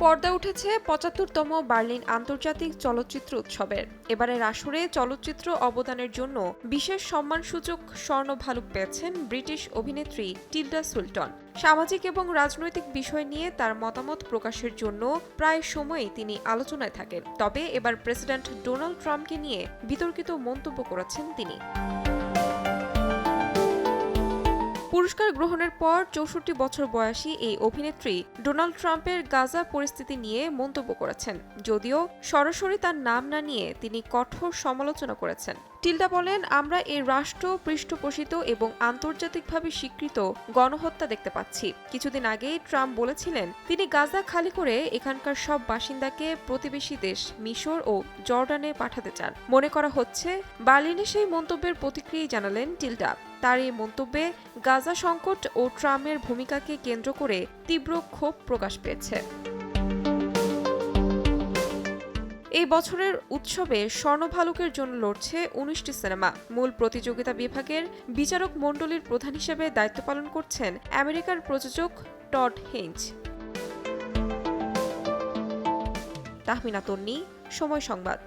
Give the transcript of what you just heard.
পর্দায় উঠেছে ৭৫তম বার্লিন আন্তর্জাতিক চলচ্চিত্র উৎসবের। এবারের আসরে চলচ্চিত্র অবদানের জন্য বিশেষ সম্মানসূচক স্বর্ণ ভালুক পেয়েছেন ব্রিটিশ অভিনেত্রী টিলডা সুইনটন। সামাজিক এবং রাজনৈতিক বিষয় নিয়ে তার মতামত প্রকাশের জন্য প্রায় সময়ই তিনি আলোচনায় থাকেন। তবে এবার প্রেসিডেন্ট ডোনাল্ড ট্রাম্পকে নিয়ে বিতর্কিত মন্তব্য করেছেন তিনি। পুরস্কার গ্রহণের পর ৬৪ বছর বয়সী এই অভিনেত্রী ডোনাল্ড ট্রাম্পের গাজা পরিস্থিতি নিয়ে মন্তব্য করেছেন। যদিও সরাসরি তার নাম না নিয়ে তিনি কঠোর সমালোচনা করেছেন। টিলডা বলেন, আমরা এই রাষ্ট্র পৃষ্ঠপোষিত এবং আন্তর্জাতিকভাবে স্বীকৃত গণহত্যা দেখতে পাচ্ছি। কিছুদিন আগেই ট্রাম্প বলেছিলেন তিনি গাজা খালি করে এখানকার সব বাসিন্দাকে প্রতিবেশী দেশ মিশর ও জর্ডানে পাঠাতে চান। মনে করা হচ্ছে বার্লিনে সেই মন্তব্যের প্রতিক্রিয়া জানালেন টিলডা। তার এই মন্তব্যে গাজা সংকট ও ট্রাম্পের ভূমিকাকে কেন্দ্র করে তীব্র ক্ষোভ প্রকাশ পেয়েছে। এই বছরের উৎসবে স্বর্ণ ভালুকের জন্য লড়ছে ১৯টি সিনেমা। মূল প্রতিযোগিতা বিভাগের বিচারক মণ্ডলীর প্রধান হিসেবে দায়িত্ব পালন করছেন আমেরিকার প্রযোজক টড হেইঞ্জ। তাহমিনা তন্নি, সময় সংবাদ।